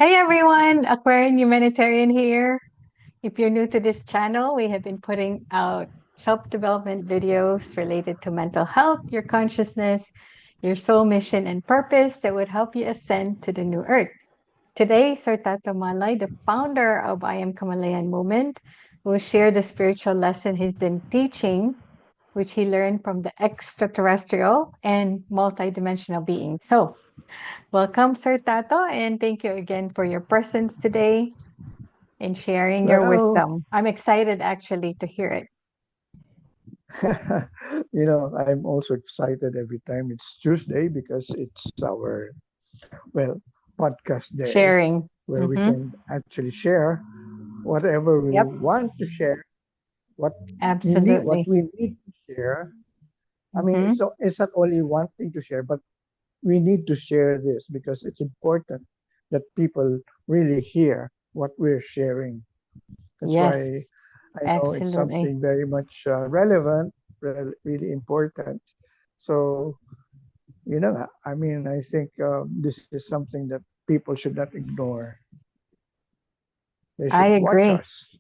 Hey everyone, Aquarian Humanitarian here. If you're new to this channel, we have been putting out self-development videos related to mental health, your consciousness, your soul mission and purpose that would help you ascend to the new earth. Today, Sir Tato Malay, the founder of I Am Kamalayan Movement, will share the spiritual lesson he's been teaching, which he learned from the extraterrestrial and multidimensional beings. So, welcome, Sir Tato, and thank you again for your presence today and sharing your Well, wisdom. I'm excited actually to hear it. I'm also excited every time it's Tuesday because it's our, well, podcast day Sharing. where we Mm-hmm. can actually share whatever we Yep, want to share, what what absolutely. we need to share. I mean, Mm-hmm. it's not only wanting to share, but we need to share this because it's important that people really hear what we're sharing. That's why Yes, I know it's absolutely. something very much relevant, really important. So, I mean, I think this is something that people should not ignore. They I should watch agree. us,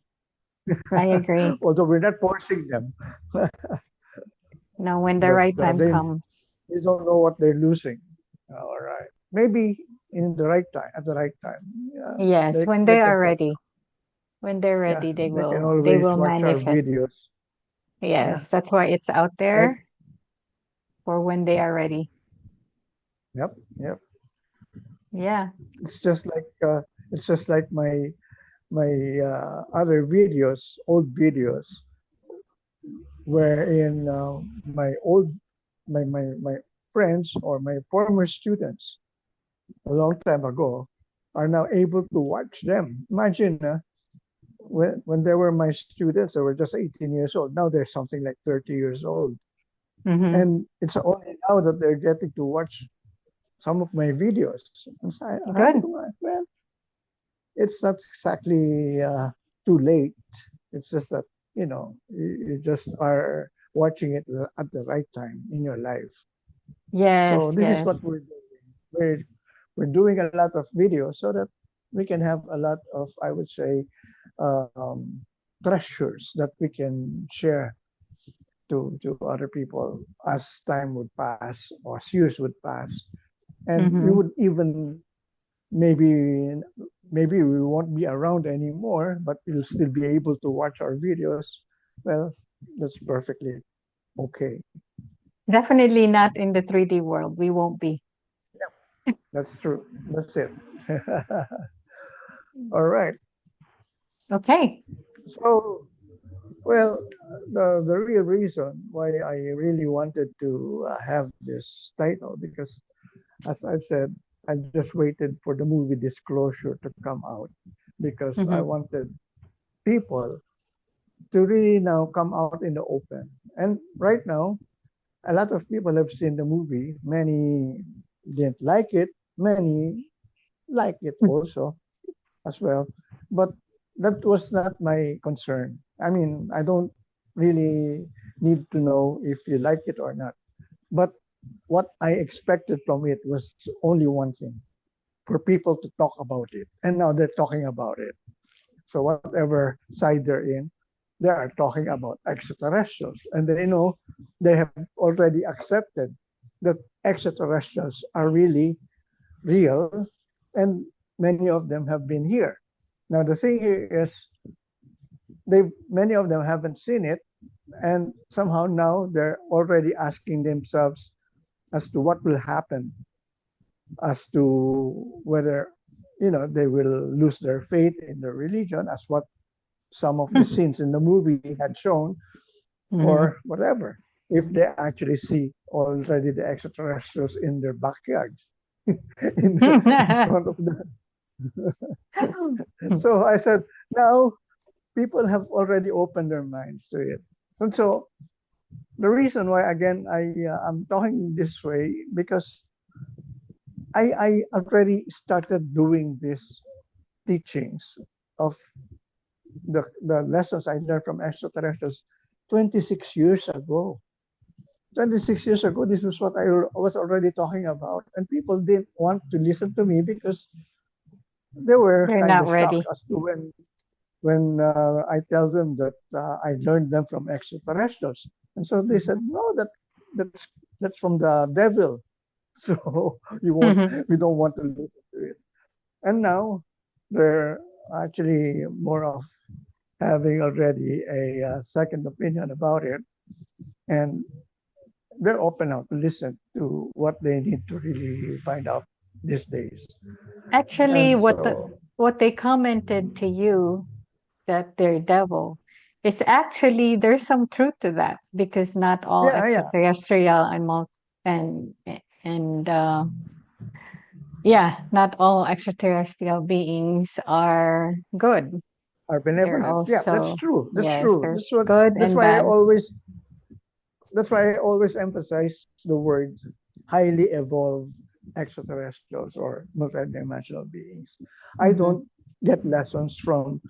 I agree. although we're not forcing them. Now, when the But right time comes. they don't know what they're losing. All right, maybe in the right time, at the right time, yeah, Yes, when they they can are watch. ready. When they're Yeah, ready, they they can will always watch our manifest. videos. Yeah, Yes, that's why it's out and there for when they are ready. yep, yep. Yeah. It's just like my other videos, old videos, wherein my friends or my former students a long time ago are now able to watch them. Imagine when they were my students, they were just 18 years old. Now they're something like 30 years old. Mm-hmm. And it's only now that they're getting to watch some of my videos. And so I Good. well, it's not exactly too late. It's just that you just are watching it at the right time in your life. So Yes, this is what yes. we're doing. We're doing a lot of videos so that we can have a lot of, I would say, um, treasures that we can share to other people as time would pass or as years would pass, and we Mm-hmm. would even maybe we won't be around anymore, but we'll still be able to watch our videos. Well, that's perfectly okay. Definitely not in the 3D world. We won't be. Yeah, that's true. That's it. All right. Okay. So, well, the real reason why I really wanted to have this title because, as I've said, I just waited for the movie Disclosure to come out because I Mm-hmm. wanted people to really now come out in the open. And right now, a lot of people have seen the movie. Many didn't like it. Many like it also as well. But that was not my concern. I mean, I don't really need to know if you like it or not. But what I expected from it was only one thing for people to talk about it. And now they're talking about it. So whatever side they're in, they are talking about extraterrestrials. And they know they have already accepted that extraterrestrials are really real and many of them have been here. Now the thing here is they many of them haven't seen it and somehow now they're already asking themselves as to what will happen, as to whether they will lose their faith in their religion, as what some of the scenes in the movie had shown, or Mm-hmm. whatever, if they actually see already the extraterrestrials in their backyard, in front of them. So I said, now people have already opened their minds to it. And so the reason why, again, I'm talking this way because I already started doing these teachings of the lessons I learned from extraterrestrials 26 years ago. 26 years ago, this was what I was already talking about. And people didn't want to listen to me because they were They're kind not of shocked ready. as to when I tell them that I learned them from extraterrestrials, and so they said, "No, that's that's from the devil." So we don't want to listen to it. And now they're actually more of having already a second opinion about it, and they're open now to listen to what they need to really find out these days. Actually, And so, what they commented to you that they're devil is actually there's some truth to that because not all yeah, yeah, extraterrestrial and and yeah, not all extraterrestrial beings are good. are They're benevolent. Yeah, that's also, true. That's yes, true. there's good That's and why I bad. always emphasize the word highly evolved extraterrestrials or multidimensional beings. I Hmm. don't get lessons from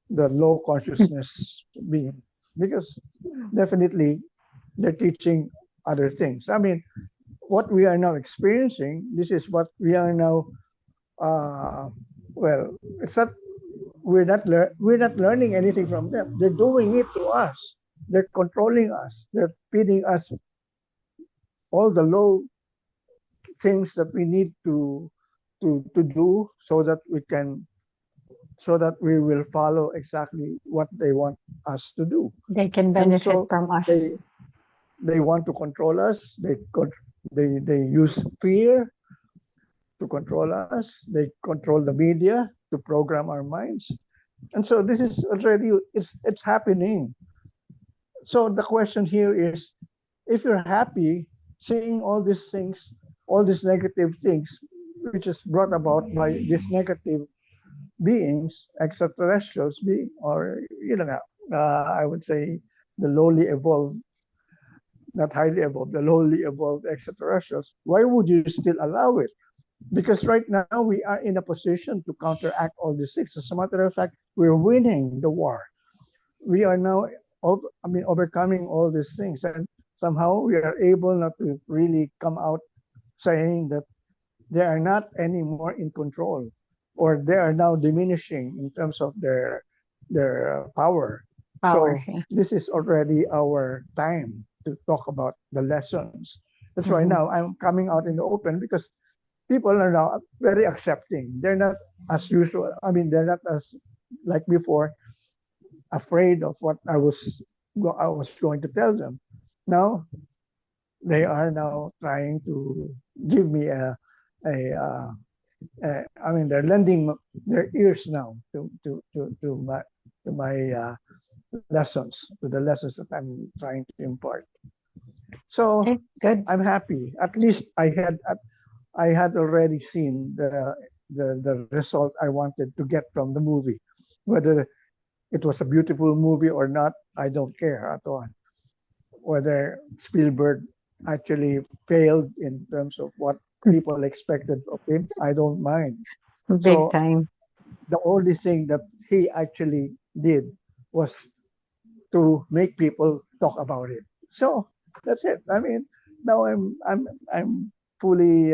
the low consciousness beings because definitely they're teaching other things. I mean, what we are now experiencing, this is what we are now. Uh, well, it's not we're not learning anything from them. They're doing it to us. They're controlling us. They're feeding us all the low things that we need to do so that we can so that we will follow exactly what they want us to do. They can And benefit so from they us. they want to control us. They use fear to control us. They control the media to program our minds. And so this is already it's happening. So the question here is, if you're happy seeing all these things, all these negative things, which is brought about by these negative beings, extraterrestrials being, or I would say the lowly evolved, not highly evolved, the lowly evolved extraterrestrials. Why would you still allow it? Because right now we are in a position to counteract all these things. As a matter of fact, we're winning the war. We are now, overcoming all these things, and somehow we are able not to really come out saying that they are not anymore in control, or they are now diminishing in terms of their power. Power. So Yeah. this is already our time to talk about the lessons. That's why Hmm. now I'm coming out in the open because people are now very accepting. They're not as usual. I mean, they're not as like before afraid of what I was going to tell them. Now they are now trying to give me a, I mean, they're lending their ears now to my lessons, to the lessons that I'm trying to impart. So Okay, good. I'm happy. At least I had already seen the result I wanted to get from the movie. Whether it was a beautiful movie or not, I don't care at all. Whether Spielberg actually failed in terms of what people expected of him, I don't mind. Big So time. the only thing that he actually did was to make people talk about it. So that's it. I mean, now I'm fully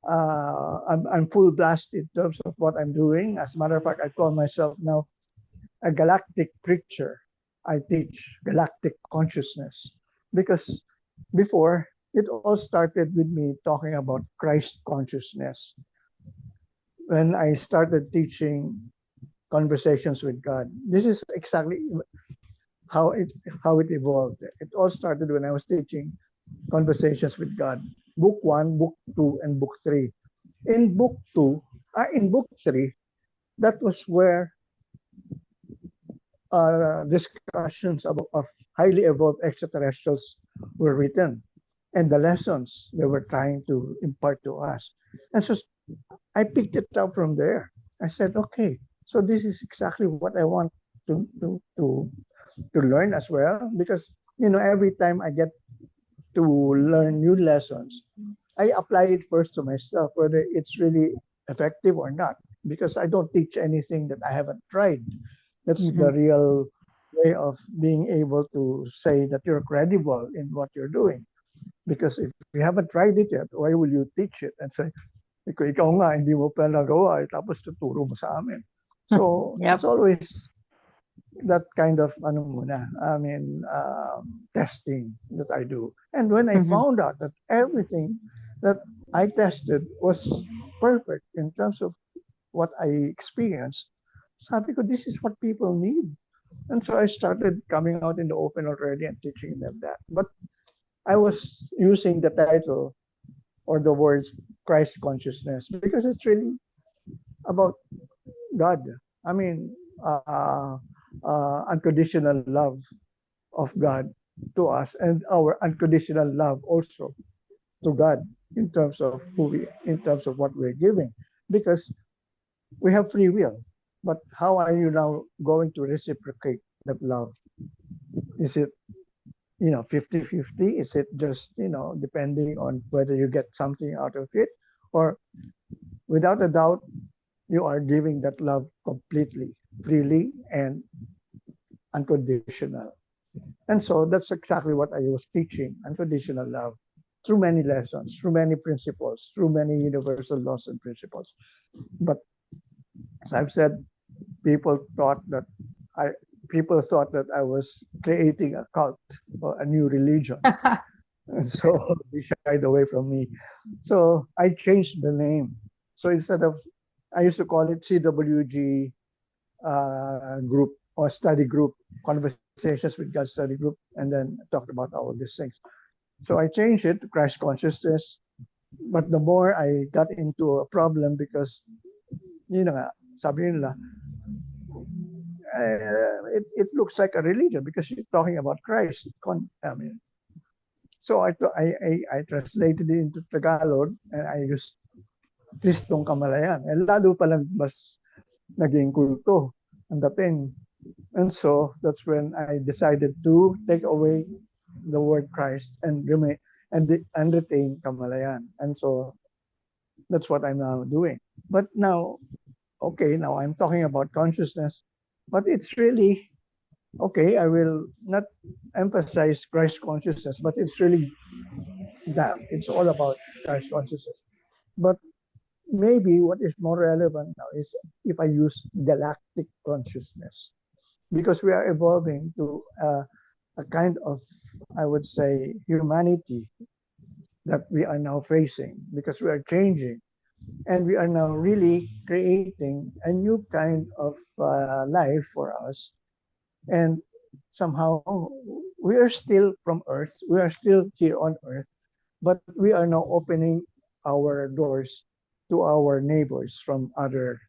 I'm full blast in terms of what I'm doing. As a matter of fact, I call myself now a galactic preacher. I teach galactic consciousness because before it all started with me talking about Christ consciousness. When I started teaching conversations with God, this is exactly how it how it evolved. It all started when I was teaching conversations with God. Book one, book two, and book three. In book two, in book three, that was where discussions of highly evolved extraterrestrials were written and the lessons they were trying to impart to us. And so I picked it up from there. I said, okay, so this is exactly what I want to to to, to learn as well because every time I get to learn new lessons, I apply it first to myself whether it's really effective or not because I don't teach anything that I haven't tried. That's Hmm. the real way of being able to say that you're credible in what you're doing. Because if you haven't tried it yet, why will you teach it and say, Ikaw nga, hindi mo pa nagawa, tapos tuturo mo sa amin. So, Yep. it's always that kind of, testing that I do. And when I Mhm. found out that everything that I tested was perfect in terms of what I experienced, sabi ko, this is what people need. And so I started coming out in the open already and teaching them that. But I was using the title or the words Christ consciousness because it's really about God. I mean, unconditional love of God to us and our unconditional love also to God in terms of in terms of what we're giving. Because we have free will. But how are you now going to reciprocate that love? Is it 50-50? Is it just depending on whether you get something out of it, or without a doubt you are giving that love completely, freely, and unconditional? And so that's exactly what I was teaching: unconditional love through many lessons, through many principles, through many universal laws and principles. But as I've said, people thought that I people thought that I was creating a cult or a new religion. And so they shied away from me. So I changed the name. So instead of, I used to call it CWG group or study group, Conversations with God study group, and then talked about all these things. So I changed it to Christ consciousness. But the more I got into a problem because, nga, sabi nila, it looks like a religion because you're talking about Christ. So I translated it into Tagalog and I used Kristong Kamalayan. And lalo palang mas naging kulto ang dating. And so that's when I decided to take away the word Christ and remain and retain Kamalayan. And so that's what I'm now doing. But now, okay, now I'm talking about consciousness, but it's really okay. I will not emphasize Christ consciousness, but it's really that it's all about Christ consciousness. But maybe what is more relevant now is if I use galactic consciousness, because we are evolving to a kind of, I would say, humanity that we are now facing because we are changing and we are now really creating a new kind of life for us. And somehow we are still from Earth, we are still here on Earth, but we are now opening our doors to our neighbors from other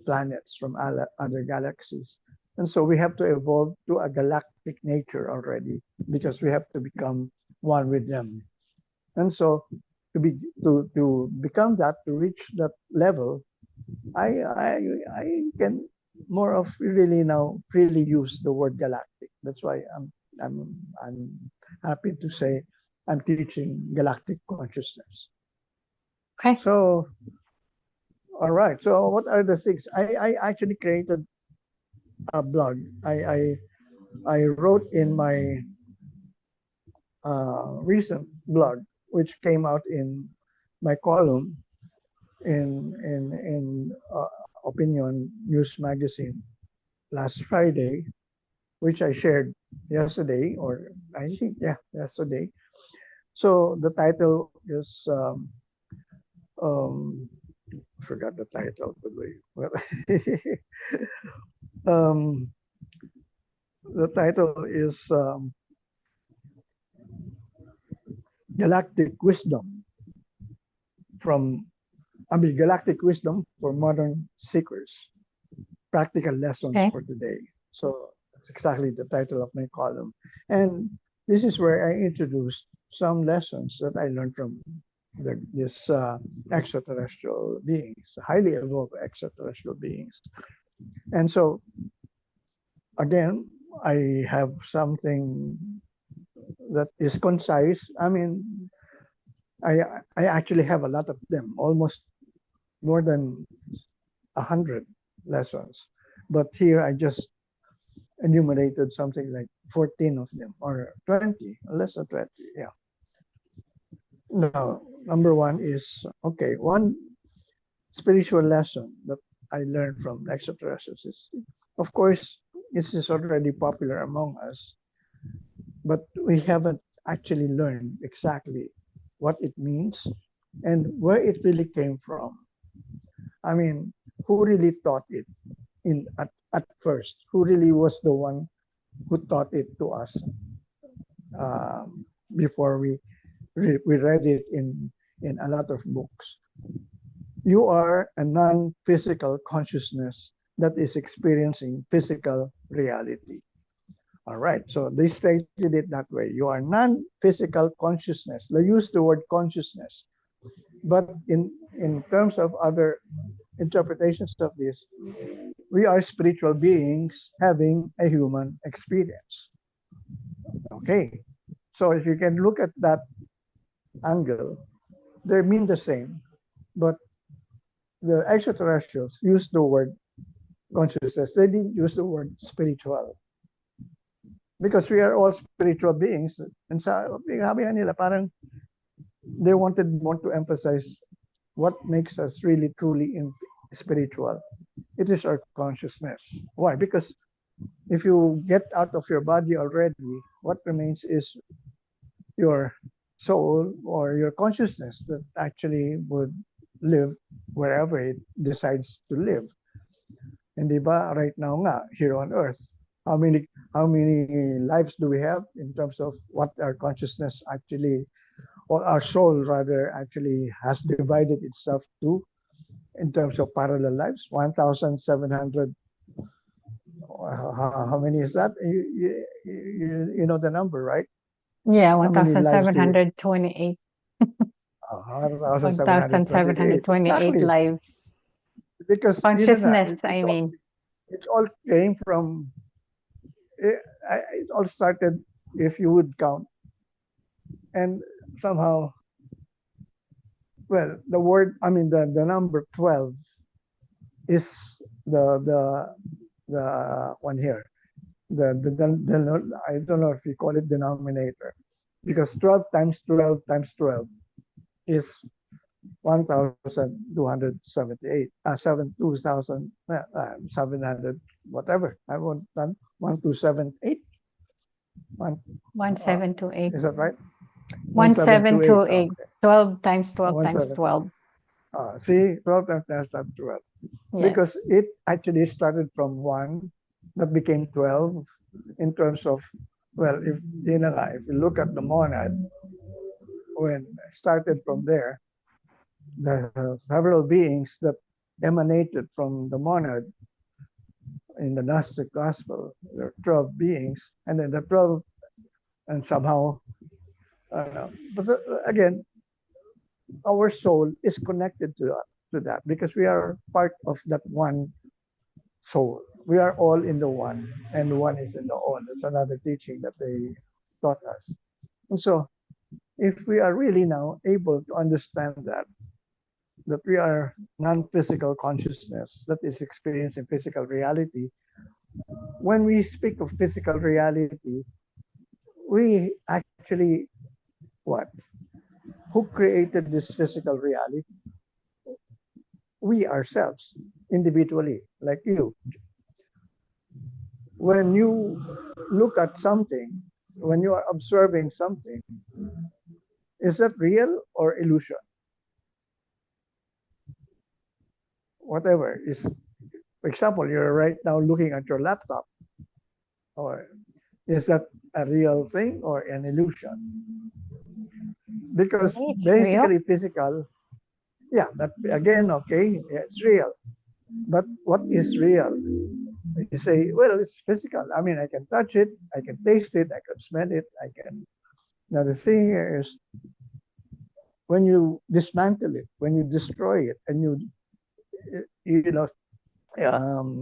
planets, from other galaxies. And so we have to evolve to a galactic nature already because we have to become one with them. And so to become that, to reach that level, I can more of really now freely use the word galactic. That's why I'm happy to say I'm teaching galactic consciousness. Okay. So all right. So what are the things I actually created a blog? I wrote in my recent blog, which came out in my column in Opinion News Magazine last Friday, which I shared yesterday, or I think, yeah, yesterday. So the title is, um, I forgot the title, but well, um, the title is Galactic Wisdom from, Galactic Wisdom for Modern Seekers, Practical Lessons Okay. for Today. So that's exactly the title of my column. And this is where I introduced some lessons that I learned from this extraterrestrial beings, highly evolved extraterrestrial beings. And so, again, I have something that is concise. I mean, I actually have a lot of them, almost more than 100 lessons. But here I just enumerated something like 14 of them or 20, less than 20. Yeah. Now, number one is okay. One, spiritual lesson that I learned from extraterrestrials is, of course, this is already popular among us, but we haven't actually learned exactly what it means and where it really came from. I mean, who really taught it at first? Who really was the one who taught it to us before we read it in a lot of books? You are a non-physical consciousness that is experiencing physical reality. All right, so they stated it that way. You are non-physical consciousness. They use the word consciousness, but in terms of other interpretations of this, we are spiritual beings having a human experience. Okay, so if you can look at that angle, they mean the same, but the extraterrestrials use the word consciousness. They didn't use the word spiritual because we are all spiritual beings. And sabi nila, parang they wanted more to emphasize what makes us really truly spiritual. It is our consciousness. Why? Because if you get out of your body already, what remains is your soul or your consciousness that actually would live wherever it decides to live. And diba, right now nga, here on earth, how many lives do we have in terms of what our consciousness actually, or our soul rather, actually has divided itself to in terms of parallel lives? 1,700. How many is that? You know the number, right? Yeah, How many lives do we? 1,728. 1,728. 1,728 Exactly. lives. Because yun na nga, Consciousness, I mean. it all came from, it all started, if you would count, and somehow, well, the number 12 is the one here. I don't know if you call it denominator, because 12 times 12 times 12 is 1,278, 2,700, whatever. I want 1,278. One, 1,728. is that right? 1,728. 1,728. Okay. 12 times 12 times 1,7. 12. See, 12 times 12. Because Yes. it actually started from 1 that became 12 in terms of, well, if you look at the monad, when it started from there, the several beings that emanated from the monad in the Gnostic gospel, there are 12 beings, and then the 12, and somehow, but again, our soul is connected to that because we are part of that one soul. We are all in the one, and one is in the all. That's another teaching that they taught us. And so, if we are really now able to understand that we are non-physical consciousness that is experiencing physical reality, when we speak of physical reality, we actually what? Who created this physical reality? We ourselves, individually, like you. When you look at something, when you are observing something, is that real or illusion? Whatever is, for example, you're right now looking at your laptop, or is that a real thing or an illusion? Because It's real. basically physical, yeah, that again, okay, yeah, it's real. But what is real? You say, well, it's physical. I mean, I can touch it, I can taste it, I can smell it, I can. Now the thing is, when you dismantle it, when you destroy it, and you know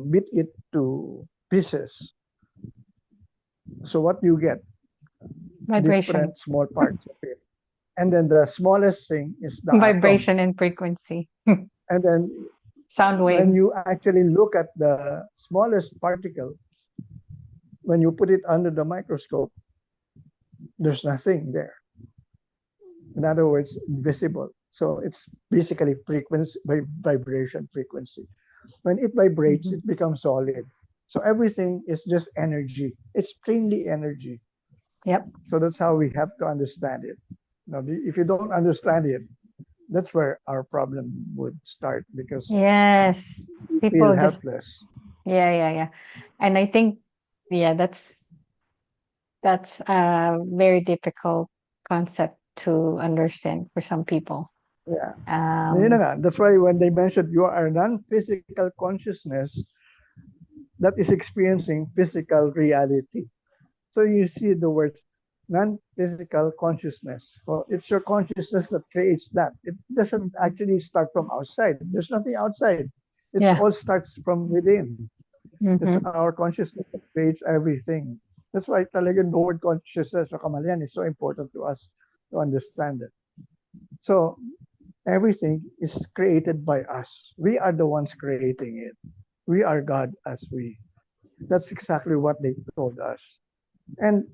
beat it to pieces, so what you get? Vibration. Different small parts of it, and then the smallest thing is the atom, Vibration and frequency. and then Sound when wave. you actually look at the smallest particle, when you put it under the microscope, there's nothing there. In other words, invisible. So it's basically frequency, vibration frequency. When it vibrates, Mhm. it becomes solid. So everything is just energy. It's plainly energy. Yep. So that's how we have to understand it. Now, if you don't understand it, that's where our problem would start because Yes. we feel People just, helpless. yeah, yeah, yeah. And I think, yeah, that's a very difficult concept to understand for some people. Yeah. Yun na Um, nga. That's why when they mentioned you are a non-physical consciousness that is experiencing physical reality. So you see the words non-physical consciousness. Well, it's your consciousness that creates that. It doesn't mhm. actually start from outside. There's nothing outside. It Yeah. all starts from within. It's Hmm. our consciousness that creates everything. That's why talaga the word consciousness o kamalayan is so important to us to understand it. So everything is created by us. We are the ones creating it. We are God as we. That's exactly what they told us. And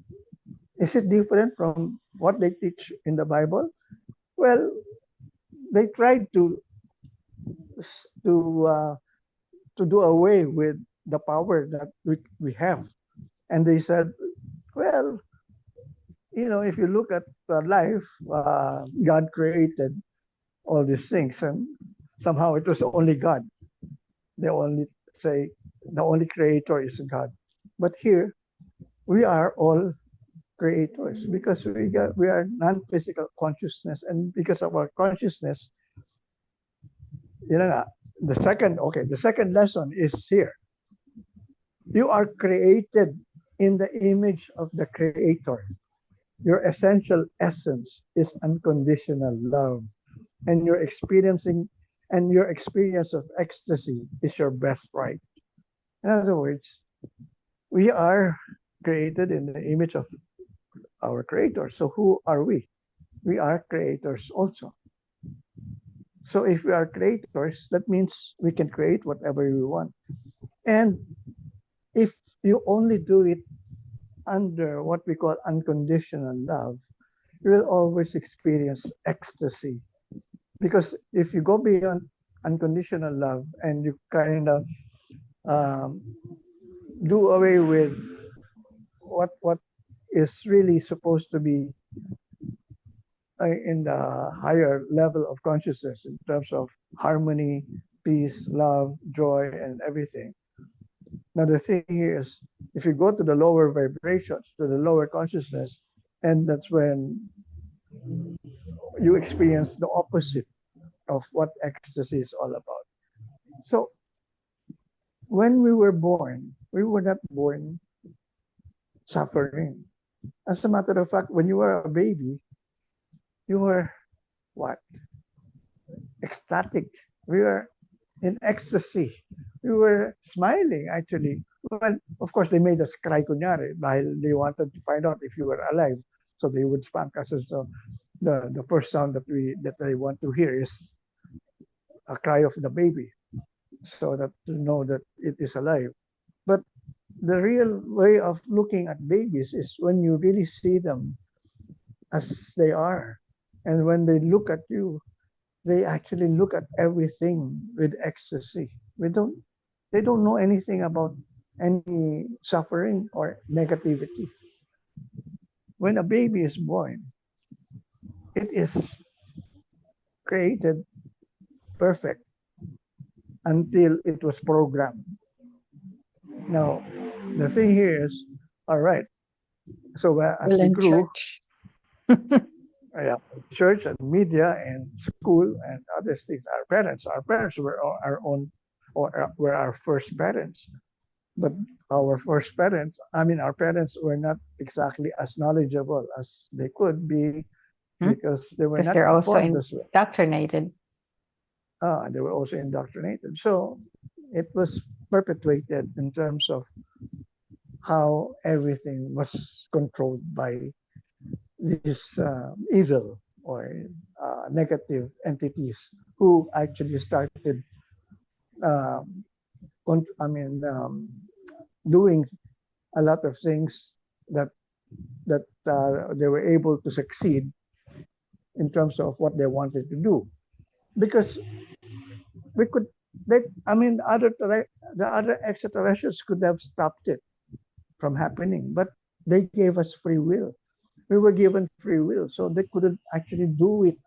is it different from what they teach in the Bible? Well, they tried to uh, to do away with the power that we have, and they said, well, if you look at life, God created all these things, and somehow it was only God. They only say the only creator is God. But here we are all creators because we are non-physical consciousness, and because of our consciousness, you know, the second lesson is here. You are created in the image of the Creator. Your essential essence is unconditional love, and your experience of ecstasy is your birthright. In other words, we are created in the image of our Creator. So who are we? We are creators also. So if we are creators, that means we can create whatever we want. And if you only do it under what we call unconditional love, you will always experience ecstasy. Because if you go beyond unconditional love and you kind of um, do away with what is really supposed to be in the higher level of consciousness in terms of harmony, peace, love, joy, and everything. Now, the thing here is if you go to the lower vibrations, to the lower consciousness, and that's when you experience the opposite of what ecstasy is all about. So, when we were born, we were not born suffering. As a matter of fact, when you were a baby, you were what? Ecstatic. We were in ecstasy. We were smiling actually. Well, of course, they made us cry kunyari dahil they wanted to find out if you were alive. So they would spank us. So the first sound that they want to hear is a cry of the baby, so that to know that it is alive. But the real way of looking at babies is when you really see them as they are, and when they look at you, they actually look at everything with ecstasy. They don't know anything about any suffering or negativity. When a baby is born, it is created perfect until it was programmed. Now, the thing here is, all right. So as Well, we in grew, church. yeah, church and media and school and other things, our parents were our own, or were our first parents. But our first parents, I mean, our parents were not exactly as knowledgeable as they could be because they were Because not they're also informed as well. indoctrinated. They were also indoctrinated. So it was perpetuated in terms of how everything was controlled by these evil or negative entities who actually started, um, I mean, doing a lot of things that they were able to succeed in terms of what they wanted to do. Because we could, they, I mean, the other extraterrestrials could have stopped it from happening, but they gave us free will. We were given free will, so they couldn't actually do it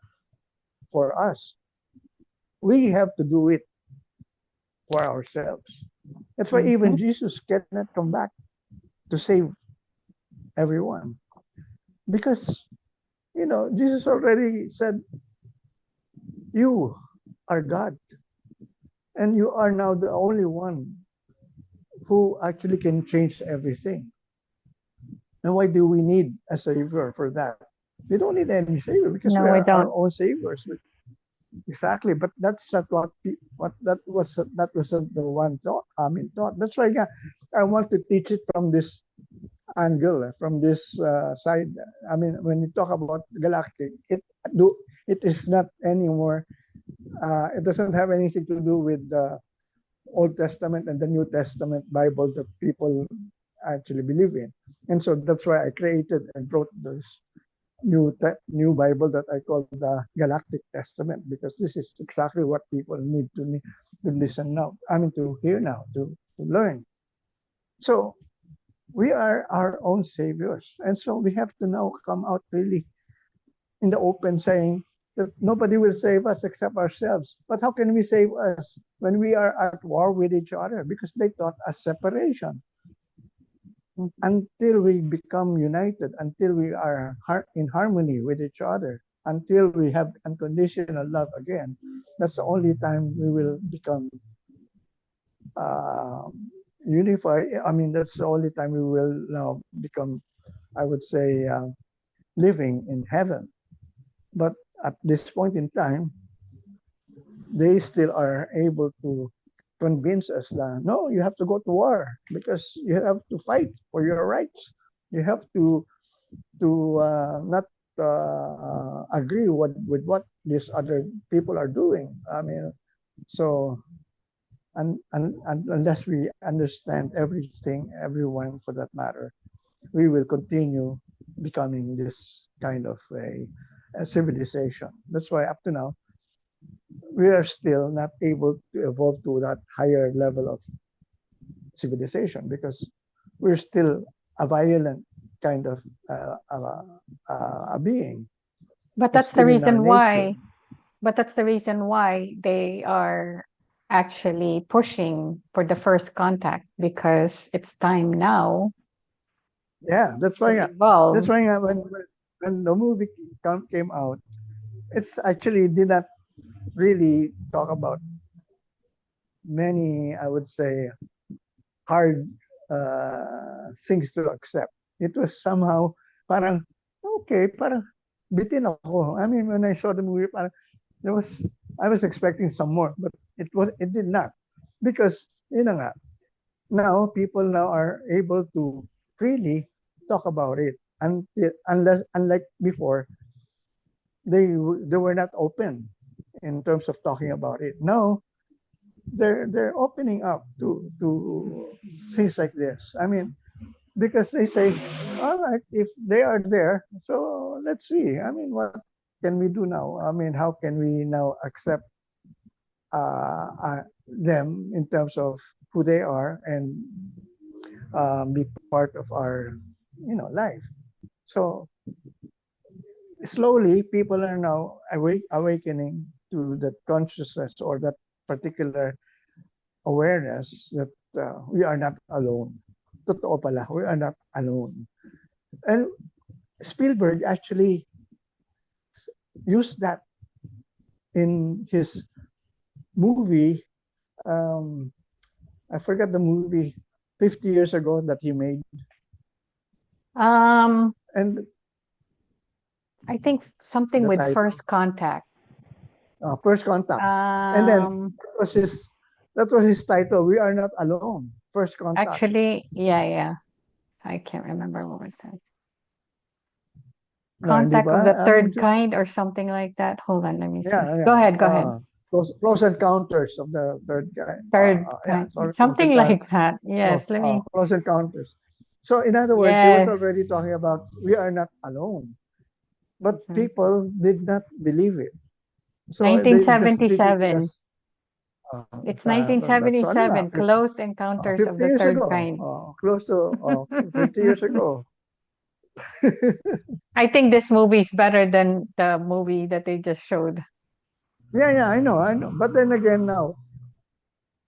for us. We have to do it for ourselves. That's why even Mhm. Jesus cannot come back to save everyone. Because, Jesus already said, you are God, and you are now the only one who actually can change everything. And why do we need a savior for that? We don't need any savior because we No, we are our don't. own saviors. Exactly, but that's not what that was the one thought. I mean, thought. That's why, yeah, I want to teach it from this angle, from this side. I mean, when you talk about galactic, do it is not anymore. It doesn't have anything to do with the Old Testament and the New Testament Bible that people actually believe in, and so that's why I created and wrote this new Bible that I call the Galactic Testament, because this is exactly what people need to listen now. I mean, to hear now, to learn. So we are our own saviors, and so we have to now come out really in the open, saying that nobody will save us except ourselves. But how can we save us when we are at war with each other? Because they taught us separation. Until we become united, until we are in harmony with each other, until we have unconditional love again, that's the only time we will become uh, unified. I mean, that's the only time we will now become, I would say, living in heaven. But at this point in time, they still are able to convince us that no, you have to go to war because you have to fight for your rights. You have to not agree with what these other people are doing. I mean, so unless we understand everything, everyone for that matter, we will continue becoming this kind of a civilization. That's why up to now we are still not able to evolve to that higher level of civilization because we're still a violent kind of a being. But It's that's the still in our reason nature. why, but that's the reason why they are actually pushing for the first contact because it's time now Yeah, that's to why. That's evolve. why when the movie came out, it's actually did not really talk about many, I would say, hard things to accept. It was somehow parang okay, parang bitin ako. I mean, when I saw the movie, parang there was I was expecting some more, but it did not because nga, now people now are able to freely talk about it unlike before they were not open in terms of talking about it. Now they're opening up to things like this. I mean, because they say, all right, if they are there, so let's see. I mean, what can we do now? I mean, how can we now accept them in terms of who they are and be part of our life. So slowly people are now awakening to that consciousness or that particular awareness that we are not alone. Totoo pala, we are not alone. And Spielberg actually used that in his movie. um, I forgot the movie 50 years ago that he made. Um, And I think something the with title, first contact. First Contact. And then Um, that was his title. We are not alone. First Contact. Actually, yeah, yeah. I can't remember what was it. No, hindi Contact of the ba? I mean, third kind or something like that. Hold on, let me see. yeah, Go yeah. ahead, go ahead. Close encounters of the third guy. Third Yeah, kind, sorry, close something encounters. like that. Yes, let me. Close encounters. So in other words, he was Yes. already talking about we are not alone. but Mhm. people did not believe it. So they just treated it 1977. as It's that's ano na, 1977. Close Encounters of 50 the years Third ago, Kind. close to 50 years ago. I think this movie is better than the movie that they just showed. Yeah, yeah, I know. But then again, now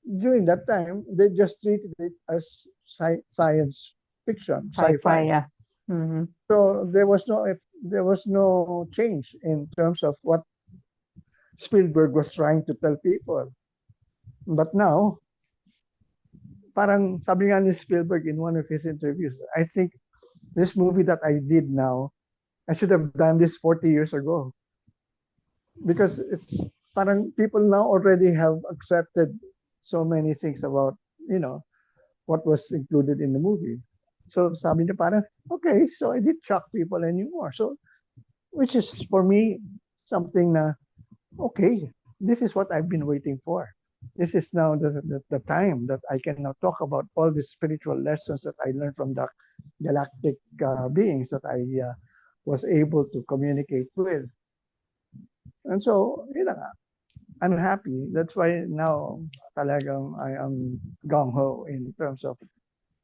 during that time, they just treated it as science fiction, Sci-fi, sci-fi. yeah. Hmm. So there was no change in terms of what Spielberg was trying to tell people. But now, parang sabi nga ni Spielberg in one of his interviews, I think this movie that I did now, I should have done this 40 years ago because it's parang people now already have accepted so many things about, you know, what was included in the movie. So sabi niya parang, okay, so I did shock people anymore. So, which is for me something na, okay, this is what I've been waiting for. This is now the time that I can now talk about all the spiritual lessons that I learned from the galactic beings that I was able to communicate with. And so, yun na nga, I'm happy. That's why now talagang I am gung-ho in terms of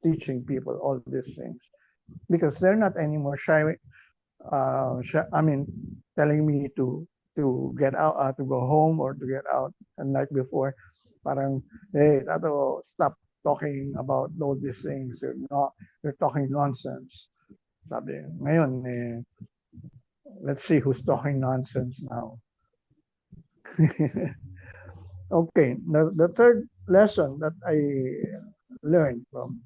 teaching people all these things because they're not anymore shy. I mean, telling me to get out, to go home or to get out. And like before, parang, hey, Tato, stop talking about all these things. You're talking nonsense. Sabi, ngayon, let's see who's talking nonsense now. Okay, the third lesson that I learned from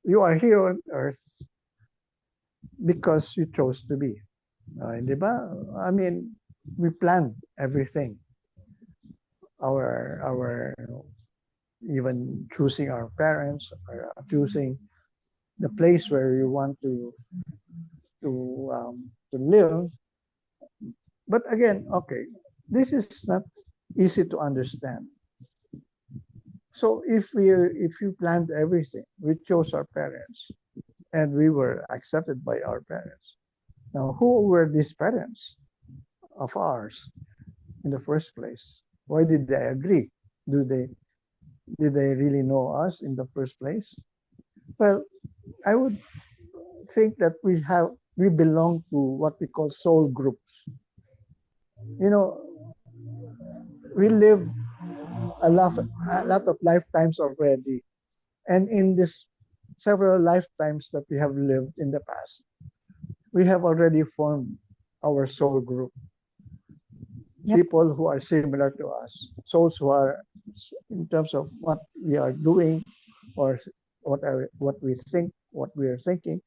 you are here on earth because you chose to be. Di ba? I mean, we planned everything. Our even choosing our parents, or choosing the place where you want to live. But again, okay, this is not easy to understand. So if you planned everything, we chose our parents, and we were accepted by our parents. Now, who were these parents of ours in the first place? Why did they agree? Do they did they really know us in the first place? Well, I would think that we belong to what we call soul groups. You know, we live a lot of lifetimes already, and in this several lifetimes that we have lived in the past, we have already formed our soul group. Yep. People who are similar to us, souls who are in terms of what we are doing or what we think, what we are thinking,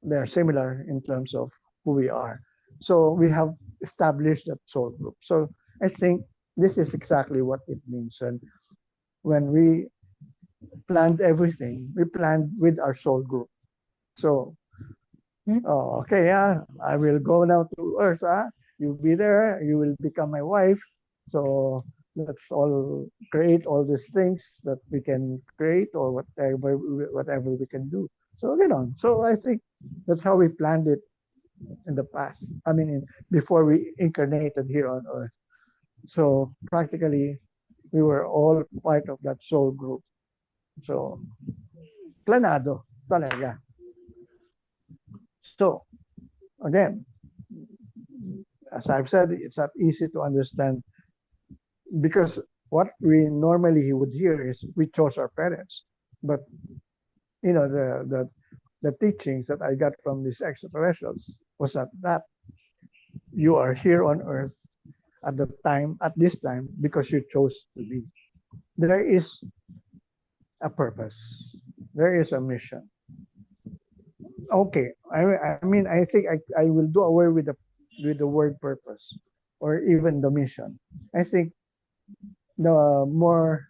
they are similar in terms of who we are. So we have established that soul group. So I think this is exactly what it means. And when we planned everything, we planned with our soul group. So, Mhm. oh, okay, yeah, I will go now to Earth. You'll be there. You will become my wife. So let's all create all these things that we can create or whatever we can do. So get on. So I think that's how we planned it in the past. I mean, before we incarnated here on Earth. So practically, we were all part of that soul group. So planado talaga. So again, as I've said, it's not easy to understand because what we normally would hear is we chose our parents, but you know the teachings that I got from these extraterrestrials was that you are here on Earth at this time because you chose to be. There is a purpose. There is a mission. Okay, I mean I think I will do away with the word purpose or even the mission. I think the more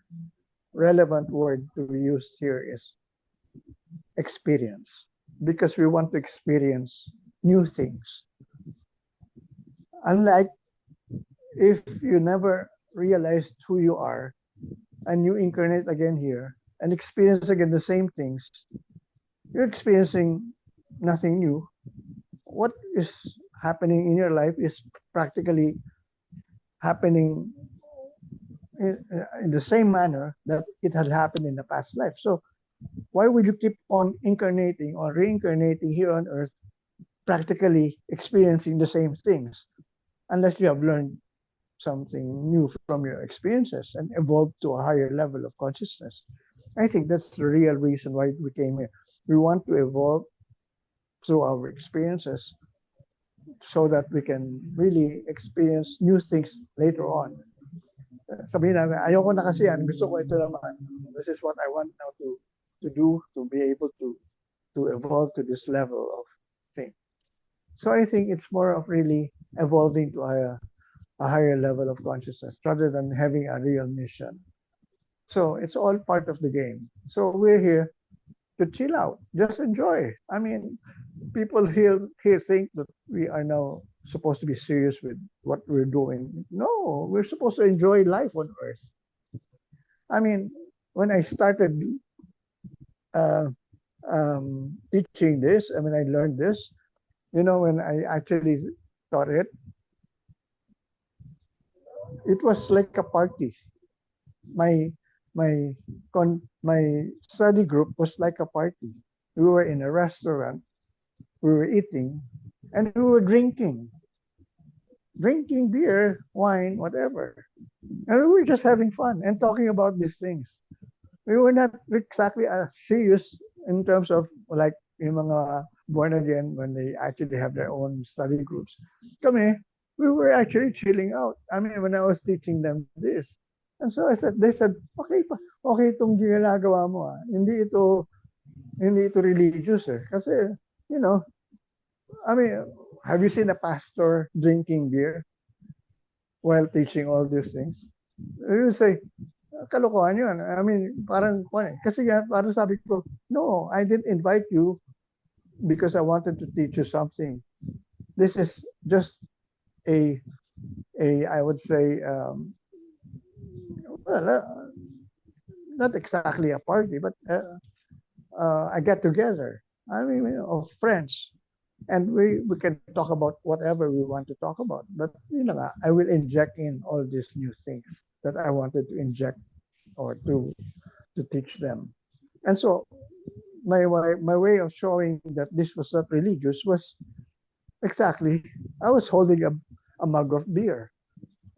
relevant word to be used here is experience because we want to experience new things. Unlike if you never realized who you are and you incarnate again here and experience again the same things, you're experiencing nothing new. what is happening in your life is practically happening in the same manner that it had happened in the past life. So why would you keep on incarnating or reincarnating here on earth, practically experiencing the same things, unless you have learned something new from your experiences and evolved to a higher level of consciousness? I think that's the real reason why we came here. We want to evolve through our experiences so that we can really experience new things later on. Sabihin natin, ayoko na kasi yan, gusto ko ito naman. This is what I want now to do, to be able to evolve to this level of thing. So I think it's more of really evolving to a higher level of consciousness rather than having a real mission. So it's all part of the game. So we're here to chill out, just enjoy. I mean, people here think that we are now supposed to be serious with what we're doing. No, we're supposed to enjoy life on Earth. I mean, when I started uh, teaching this, I mean, I learned this. You know, when I actually taught it, it was like a party. My my study group was like a party. We were in a restaurant, we were eating, and we were drinking beer, wine, whatever. And we were just having fun and talking about these things. We were not exactly as serious in terms of like yung mga born again when they actually have their own study groups. Kami, we were actually chilling out. I mean, when I was teaching them this. And so they said, okay itong ginagawa mo ah. Hindi ito religious eh. Kasi, you know, I mean, have you seen a pastor drinking beer while teaching all these things? You say, kalokohan yun. I mean, parang, kasi nga, parang sabi ko, no, I didn't invite you because I wanted to teach you something. This is just a I would say, well, not exactly a party, but a get together. I mean, you know, of friends. And we can talk about whatever we want to talk about. But, you know, I will inject in all these new things that I wanted to inject or to teach them. And so my way of showing that this was not religious was exactly, I was holding a mug of beer.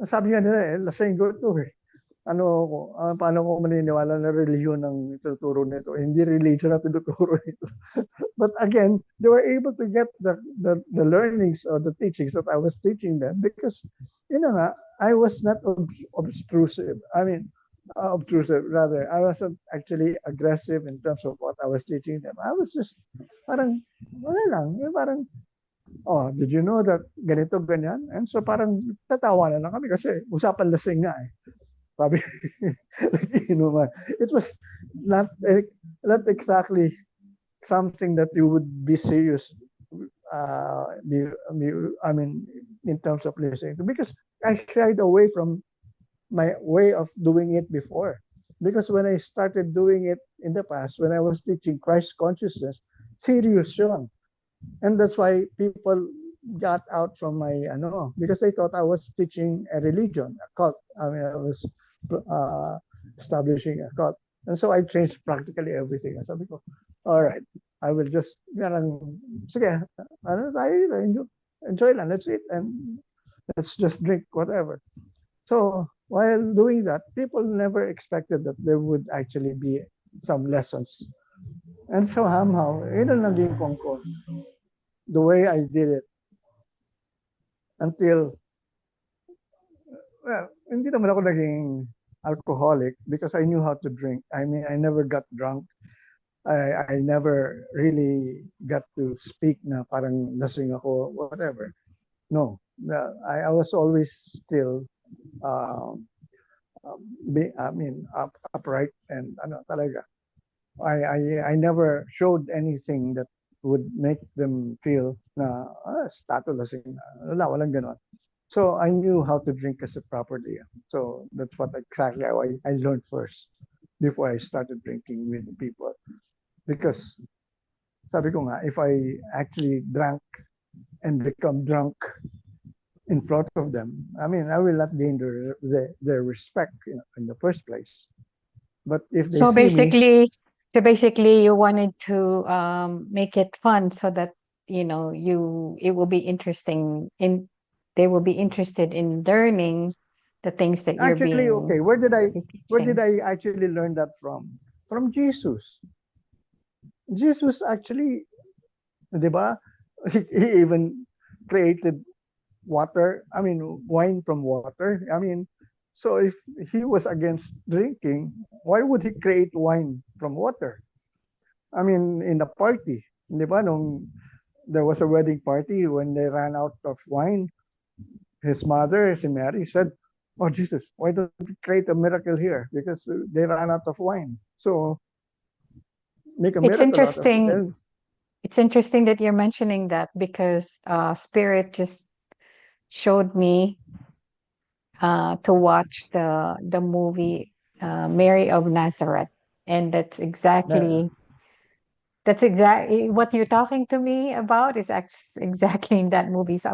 Sabi nga nila lasing ko ito eh. Paano ko maniniwala na religion ng tuturo nito? Hindi religion na tinuturo nito. But again, they were able to get the learnings or the teachings that I was teaching them because, you know nga, I was not obtrusive. I mean, obtrusive rather. I wasn't actually aggressive in terms of what I was teaching them. I was just parang, wala lang. Parang, oh, did you know that ganito, ganyan? And so parang tatawa na lang kami kasi usapan lasing nga eh. Sabi, you know, it was not not exactly something that you would be serious. I mean, in terms of listening to, because I shied away from my way of doing it before. Because when I started doing it in the past, when I was teaching Christ consciousness, serious yun. And that's why people got out from my because they thought I was teaching a religion, a cult. I mean, I was uh, establishing a cult. And so I changed practically everything. I said, all right, I will just, sige, enjoy lang, let's eat and let's just drink whatever. So while doing that, people never expected that there would actually be some lessons. And so somehow, yun ang naging kongkong. The way I did it until, well, hindi naman ako naging alcoholic because I knew how to drink. I mean, I never got drunk. I never really got to speak na parang lasing ako, whatever. No, I was always still, upright and talaga. I never showed anything that would make them feel na Tato lasing na. Walang ganon. So I knew how to drink as a properly. So that's what exactly I learned first before I started drinking with people. Because sabi ko nga, if I actually drank and become drunk in front of them, I mean, I will not gain their respect in the first place. But if they So see me, basically, so basically, you wanted to make it fun so that it will be interesting in they will be interested in learning the things that actually, okay, you're where did teaching. I actually learn that from? From Jesus. Jesus actually, di ba? He even created water, I mean, wine from water. I mean, so if he was against drinking, why would he create wine from water? I mean, in the party, di ba, nung there was a wedding party when they ran out of wine, his mother, si Mary, said, "Oh Jesus, why don't you create a miracle here? Because they ran out of wine. So make a It's miracle out of it." interesting. And It's interesting that you're mentioning that because Spirit just showed me to watch the movie Mary of Nazareth, and uh, that's exactly what you're talking to me about is exactly in that movie. So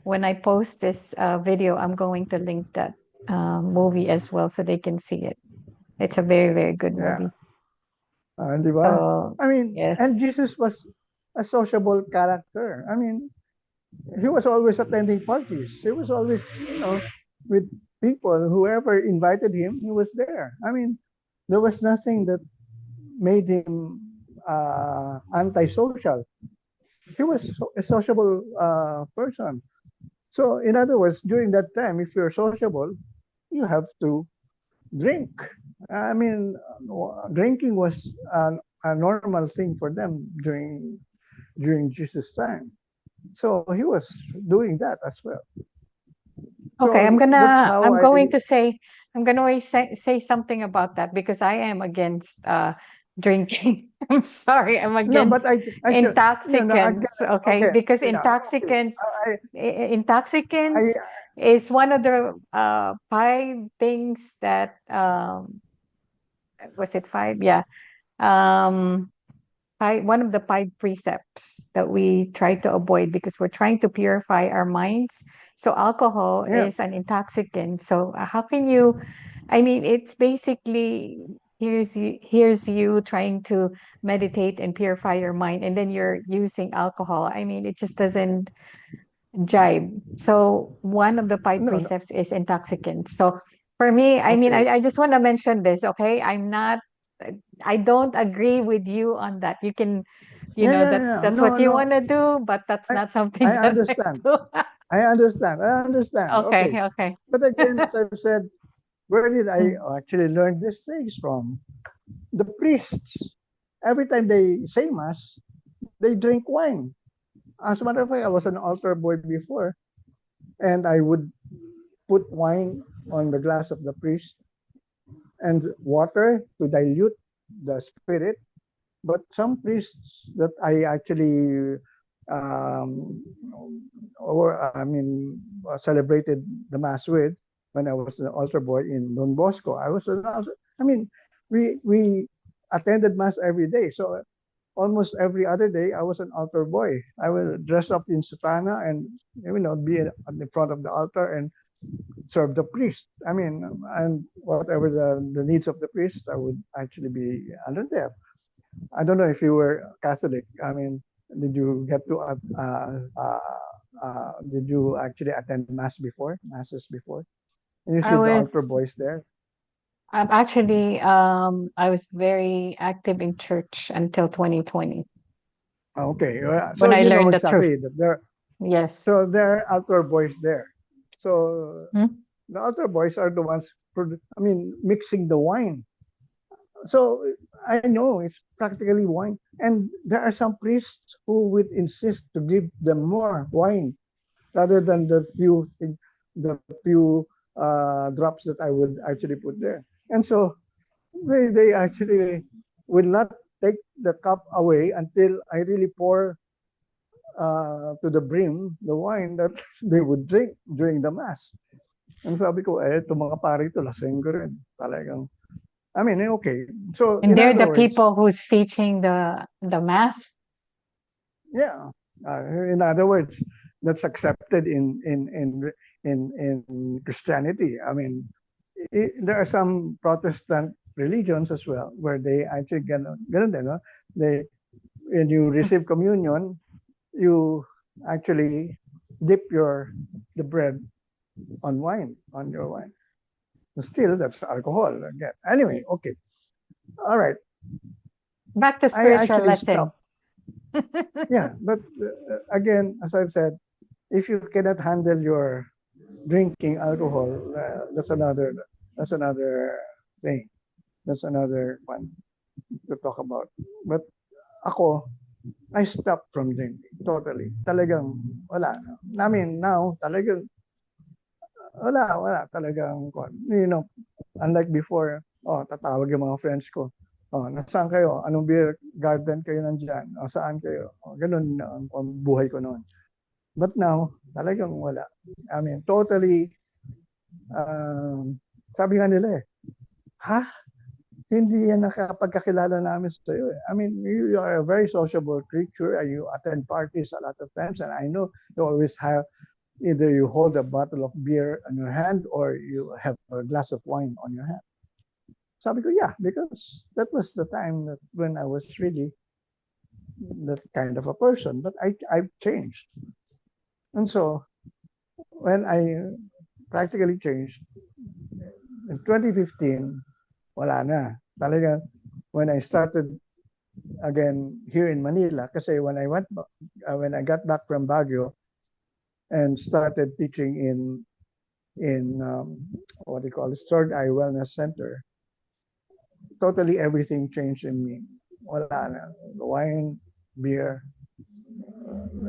when I post this video, I'm going to link that movie as well so they can see it. It's a very, very good yeah, movie. di ba? So I mean, and yes, Jesus was a sociable character. I mean, he was always attending parties. He was always, with people, whoever invited him, he was there. I mean, there was nothing that made him antisocial. He was a sociable person. So, in other words, during that time, if you're sociable, you have to drink. I mean, drinking was a normal thing for them during Jesus' time. So he was doing that as well. okay. So that's how I'm I. going to say I'm going to say something about that because I am against drinking. I'm sorry, I'm No, but against I just no, I get intoxicants. it. Okay, Okay, because yeah, okay. intoxicants I is one of the five things that was it five? Yeah. Um, one of the five precepts that we try to avoid because we're trying to purify our minds. So alcohol yeah, is an intoxicant. So how can you? I mean, it's basically here's you trying to meditate and purify your mind, and then you're using alcohol. I mean, it just doesn't jibe. So one of the five no, no, precepts is intoxicants. So for me, I mean, okay, I just want to mention this, okay? I don't agree with you on that. You can, yeah, yeah, yeah. that's No, what you no, want to do, but that's I not I something that I understand. do. I understand. Okay, Okay, okay. but again, as I've said, where did I Mm. actually learn these things from? The priests. Every time they say mass, they drink wine. As a matter of fact, I was an altar boy before, and I would put wine on the glass of the priest and water to dilute the spirit. But some priests that I actually, um, or I mean, celebrated the mass with when I was an altar boy in Don Bosco. I was an altar. I mean, we attended mass every day. So almost every other day, I was an altar boy. I will dress up in sutana and be in front of the altar and serve the priest. I mean, and whatever the needs of the priest, I would actually be under there. I don't know if you were Catholic. I mean, did you get to did you actually attend masses before? And you I see the altar was boys there. I'm actually I was very active in church until 2020 Okay, so when I you know learned the truth. exactly that Yes. there are altar boys there. So Hmm? the altar boys are the ones, I mean, mixing the wine. So I know it's practically wine, and there are some priests who would insist to give them more wine rather than the few drops that I would actually put there. And so they actually will not take the cup away until I really pour to the brim the wine that they would drink during the mass. And sabi ko, itong mga pare ito, lasenggo rin. Talagang, I mean, okay. So, And in they're other the words, people who's teaching the mass. yeah. In other words, that's accepted in Christianity. I mean, there are some Protestant religions as well where they actually ganun din, no? They when you receive communion, you actually dip the bread on your wine. Still, that's alcohol again. Anyway, okay, all right. Back to I spiritual actually lesson. stopped. Yeah, but again, as I've said, if you cannot handle your drinking alcohol, that's another thing. That's another one to talk about. But ako, I stopped from drinking totally. Talagang wala. I mean, now talagang wala talagang you know, unlike before, oh, tatawag yung mga friends ko. Oh, nasaan kayo? Anong beer garden kayo nandyan? Oh, saan kayo? Oh, ganun na ang buhay ko noon. But now, talagang wala. I mean, totally, sabi nga nila eh, ha? Hindi yan nakapagkakilala namin sa iyo. I mean, you are a very sociable creature. You attend parties a lot of times, and I know you always have either you hold a bottle of beer in your hand or you have a glass of wine on your hand. Sabi ko, yeah, because that was the time that when I was really that kind of a person. But I've changed. And so when I practically changed in 2015, wala na. Talaga, when I started again here in Manila, kasi when I got back from Baguio and started teaching in what do you call it, Third Eye Wellness Center, totally everything changed in me. Wala na. Wine, beer,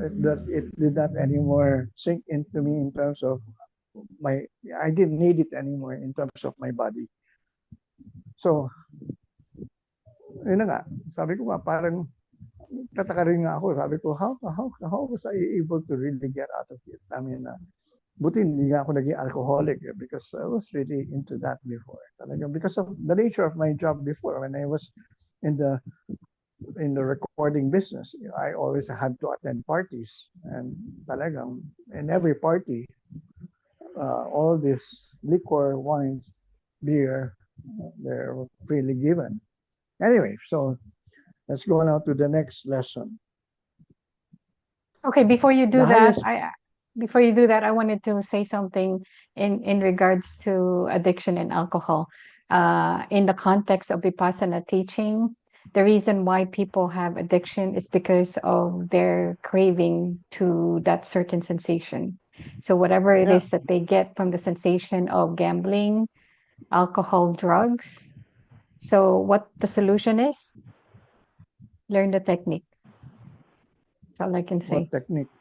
it did not anymore sink into me in terms of my, I didn't need it anymore in terms of my body. So, yun na nga, sabi ko nga, parang tataka rin nga ako. Sabi ko, how was I able to really get out of it? I mean, buti hindi nga ako naging alcoholic because I was really into that before. Talagang because of the nature of my job before, when I was in the recording business, I always had to attend parties. And talagang in every party, all these liquor, wines, beer, they're freely given. Anyway, so let's go now to the next lesson. Okay, The highest, before you do that, I wanted to say something in regards to addiction and alcohol. In the context of Vipassana teaching, the reason why people have addiction is because of their craving to that certain sensation. So whatever it yeah, is that they get from the sensation of gambling, alcohol, drugs. So what the solution is? Learn the technique. That's all I can what say. technique?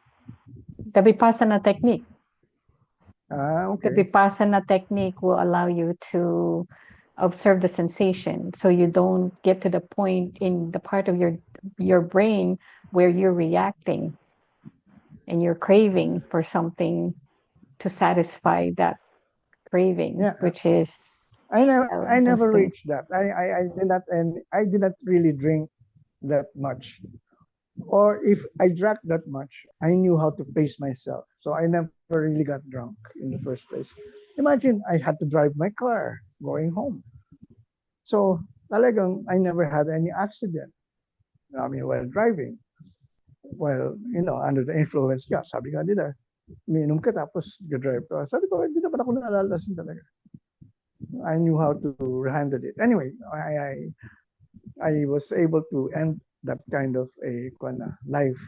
The Vipassana technique. The Okay. Vipassana technique will allow you to observe the sensation so you don't get to the point in the part of your brain where you're reacting and you're craving for something to satisfy that craving, Yeah, which is I those never things. reached that. I did not really drink that much. Or if I drank that much, I knew how to pace myself. So I never really got drunk in the first place. Imagine I had to drive my car going home. So talagang I never had any accident. I mean, while driving. Well, under the influence ka, sabi nga nila, umiinom ka tapos drive ka. Sabi ko, hindi naman ako nalalasin talaga. I knew how to handle it. Anyway, I was able to end that kind of a life.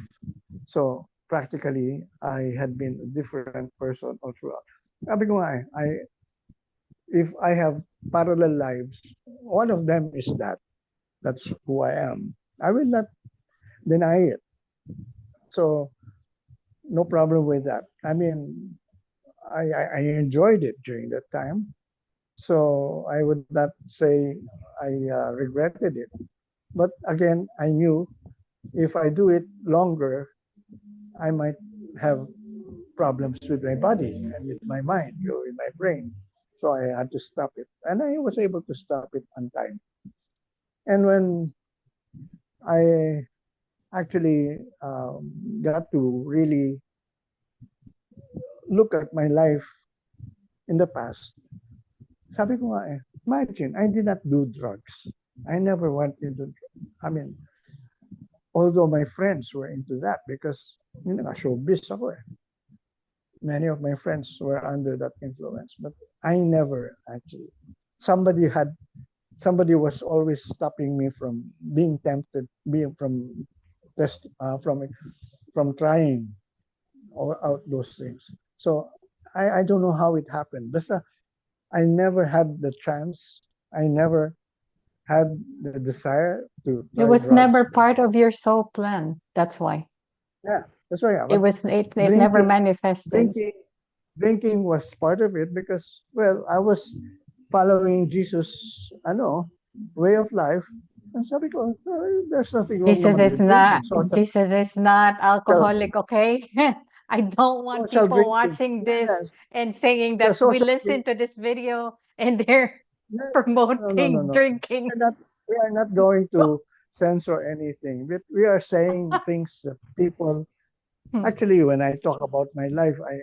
So practically, I had been a different person all throughout. Sabi ko nga if I have parallel lives, one of them is that. That's who I am. I will not deny it. So no problem with that. I mean, I enjoyed it during that time. So I would not say I regretted it. But again, I knew if I do it longer, I might have problems with my body and with my mind, with my brain. So I had to stop it. And I was able to stop it on time. And when I actually got to really look at my life in the past, sabi ko nga imagine, I did not do drugs. I never went into, I mean, although my friends were into that because, showbiz ako eh. Many of my friends were under that influence, but I never actually. Somebody had, somebody was always stopping me from being tempted, being from test, from trying all out those things. So I don't know how it happened. Basta I never had the chance. I never had the desire to It try was drugs never part before. of your soul plan. That's why. Yeah, that's why. Yeah. It But was it never drinking, manifested. drinking, drinking was part of it because, well, I was following Jesus, way of life. And sabi ko, there's nothing wrong naman with drinking. Jesus is not Social, alcoholic, okay? I don't want social people drinking. watching Yeah, this yes. and saying The that we social listen drink. to this video and they're No, no, no, promoting no. drinking. We are not going to censor anything. But we are saying things that people. Hmm. Actually, when I talk about my life, I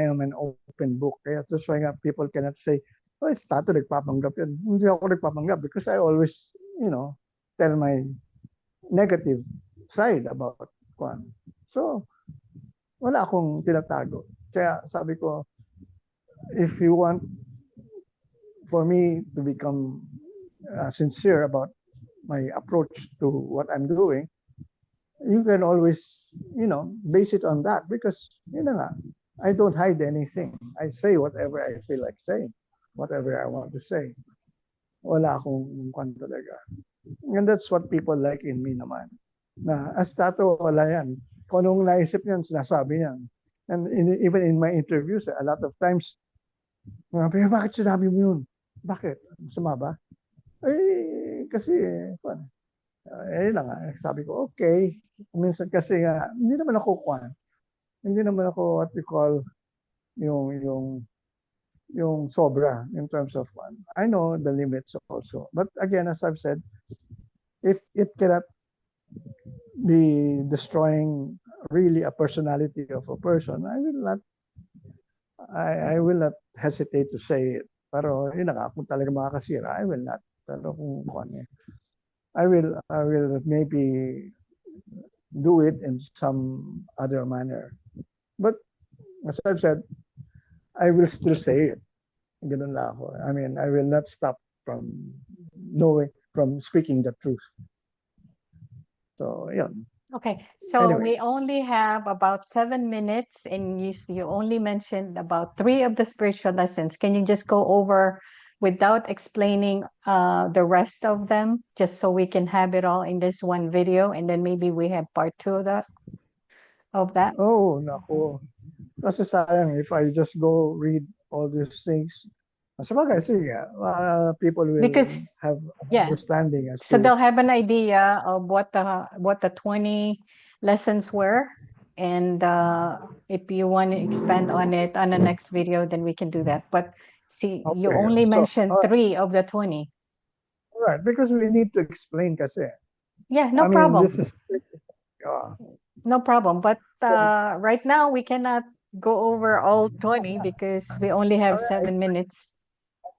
am an open book. Kaya that's why nga people cannot say, "Oh, it's Tato nagpapanggap yan." Hindi ako nagpapanggap because I always, tell my negative side about kwan. So, wala akong tinatago. Kaya sabi ko, if you want for me to become sincere about my approach to what I'm doing, you can always, base it on that because, nga, I don't hide anything. I say whatever I feel like saying, whatever I want to say. Wala akong kwan talaga. And that's what people like in me naman. Na as Tato, wala yan. Kung anong naisip niyan, sinasabi niyan. And even in my interviews, a lot of times, pero bakit sinabi mo yun? Bakit? Masama ba? Kasi, kwan, lang nga, sabi ko, okay. Minsan kasi nga, hindi naman ako kwan. Hindi naman ako what we call yung yung yung sobra in terms of one. I know the limits also. But again, as I've said, if it cannot be destroying really a personality of a person, I will not hesitate to say it. Pero yun na nga, kung talaga makakasira, I will not. Pero kung ano, I will maybe do it in some other manner. But as I've said, I will still say it. Ganun lang ako. I mean, I will not stop from from speaking the truth. So, yun. Okay, so Anyway, we only have about 7 minutes, and you only mentioned about three of the spiritual lessons. Can you just go over without explaining the rest of them, just so we can have it all in this one video, and then maybe we have part two of that? oh, nako. Kasi sayang, if I just go read all these things, sabagay, sige, people will Because have an yeah, understanding as so to, they'll have an idea of what the 20 lessons were, and if you want to expand on it on the next video, then we can do that. But see, you okay. only So, mentioned three of the 20. all right, because we need to explain kasi. Yeah, no I mean, problem. this is, uh, No problem. But so, right now we cannot go over all 20 because we only have I 7 minutes.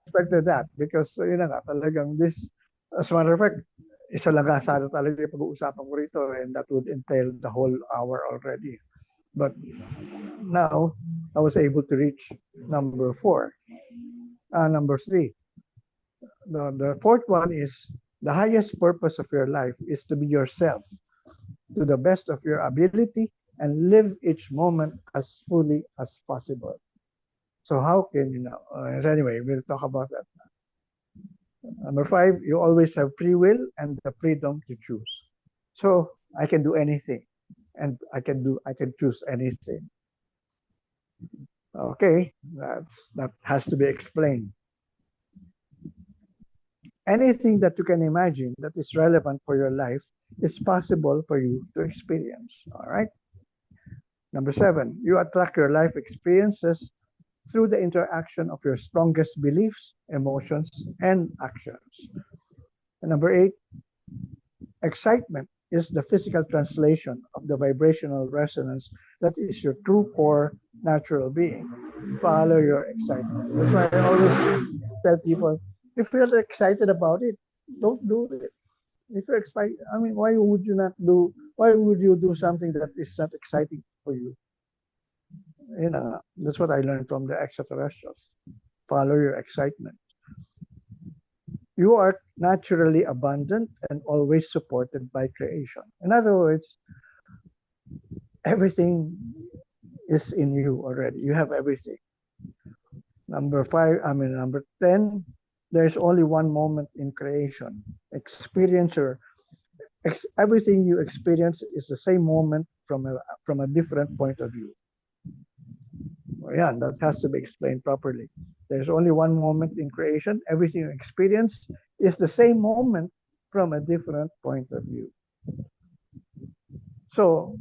expected that because, yun na nga, talagang this, as a matter of fact, isa lang nga sana talaga yung pag-uusapan ko rito and that would entail the whole hour already. But now, I was able to reach number four. Number three. The fourth one is the highest purpose of your life is to be yourself to the best of your ability and live each moment as fully as possible. So how can you know? Anyway, we'll talk about that. Number five, you always have free will and the freedom to choose. So I can do anything, and I can choose anything. Okay, that has to be explained. Anything that you can imagine that is relevant for your life is possible for you to experience. All right. Number seven, you attract your life experiences through the interaction of your strongest beliefs, emotions, and actions. And number eight, excitement is the physical translation of the vibrational resonance that is your true core natural being. Follow your excitement. That's why I always tell people, if you're excited about it, don't do it. If you're excited, I mean, why would you not do? Why would you do something that is not exciting for you? You know, that's what I learned from the extraterrestrials. Follow your excitement. You are naturally abundant and always supported by creation. In other words, everything is in you already. You have everything. Number 10, there's only one moment in creation. Everything you experience is the same moment from a different point of view. Well, yeah, that has to be explained properly. There's only one moment in creation. Everything you experience is the same moment from a different point of view. So,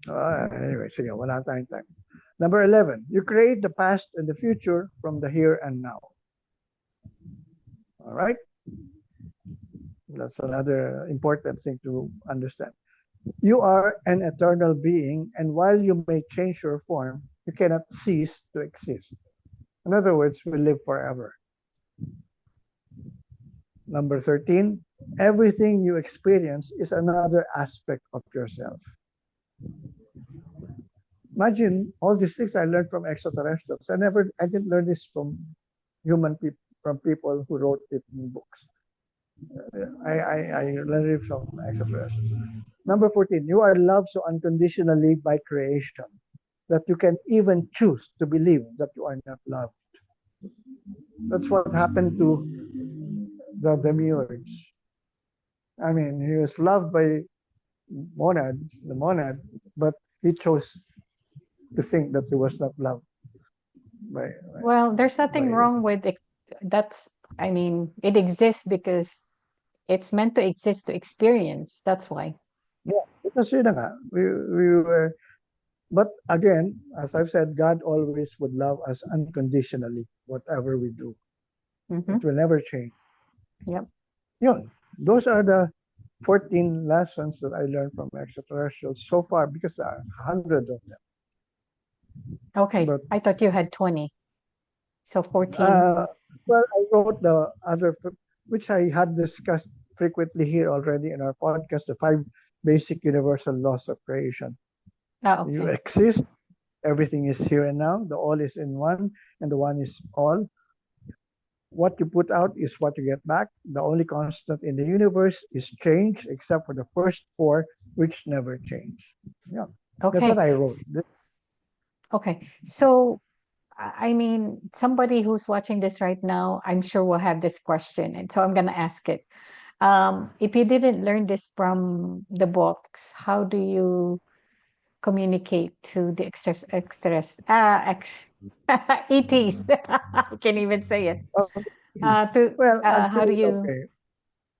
anyway, sige, wala tayong time. Number 11, you create the past and the future from the here and now. All right? That's another important thing to understand. You are an eternal being, and while you may change your form, you cannot cease to exist. In other words, we live forever. Number 13, everything you experience is another aspect of yourself. Imagine all these things I learned from extraterrestrials. I didn't learn this from from people who wrote it in books. I learned it from extraterrestrials. Number 14, you are loved so unconditionally by creation that you can even choose to believe that you are not loved. That's what happened to the demiurge. I mean, he was loved by the monad, but he chose to think that he was not loved. Well, there's nothing wrong with it. I mean, it exists because it's meant to exist to experience. That's why. Yeah, because yun na nga, we were, but again, as I've said, God always would love us unconditionally, whatever we do. Mm-hmm. It will never change. Yep. Yun, those are the 14 lessons that I learned from extraterrestrials so far, because there are 100 of them. Okay, But I thought you had 20. So 14. well, I wrote the other, which I had discussed frequently here already in our podcast, the 5 basic universal laws of creation. Oh, You okay. exist, everything is here and now, the all is in one, and the one is all. What you put out is what you get back. The only constant in the universe is change, except for the first 4, which never change. Yeah, that's what Okay. I wrote. Okay. So, I mean, somebody who's watching this right now, I'm sure will have this question. And so I'm going to ask it. If you didn't learn this from the books, how do you communicate to the ETs? I can't even say it. Well, How do actually, you okay.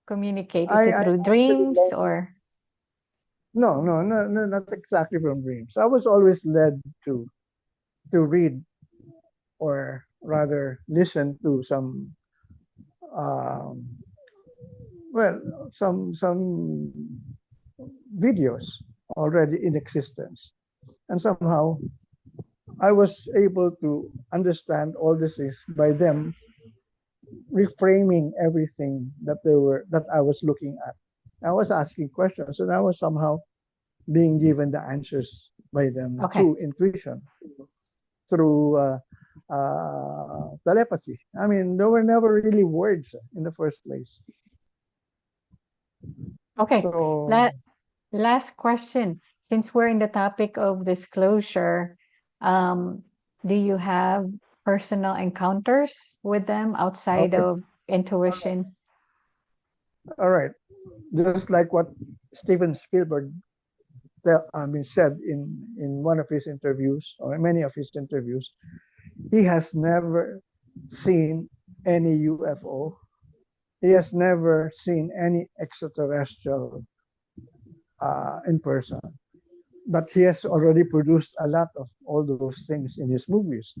communicate? Is it I through actually dreams learned, or? no, not exactly from dreams. I was always led to read, or rather listen to um, well, some videos already in existence, and somehow I was able to understand all this is by them reframing everything that I was looking at. I was asking questions, and I was somehow being given the answers by them Okay. through intuition, through telepathy. I mean, there were never really words in the first place. Okay. So, Last question. Since we're in the topic of disclosure, um, do you have personal encounters with them outside okay, of intuition? all right. Just like what Steven Spielberg said in one of his interviews, or many of his interviews, he has never seen any UFO. He has never seen any extraterrestrial in person. But he has already produced a lot of all those things in his movies.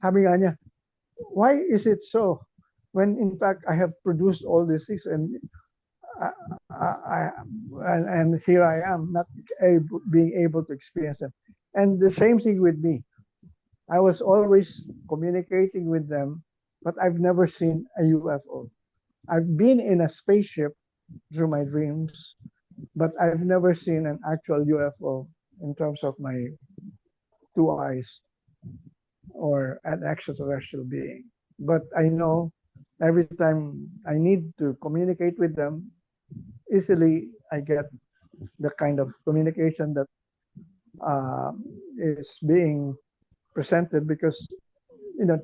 Sabi nga niya, why is it so? When in fact I have produced all these things, and I, I, and here I am, not being able to experience them. And the same thing with me. I was always communicating with them, but I've never seen a UFO. I've been in a spaceship through my dreams, but I've never seen an actual UFO in terms of my two eyes or an extraterrestrial being. But I know every time I need to communicate with them, easily I get the kind of communication that uh, is being presented, because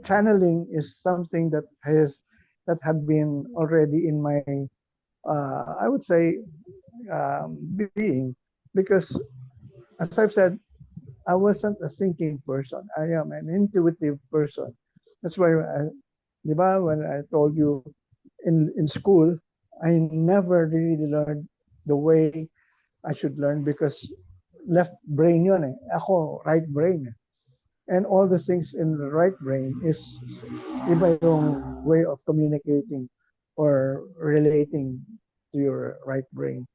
channeling is something that had been already in my I would say being, because as I've said, I wasn't a thinking person. I am an intuitive person. That's why, di ba, when I told you in school, I never really learned the way I should learn, because left brain yun eh. Ako, right brain eh. And all the things in the right brain is iba yung way of communicating or relating to your right brain.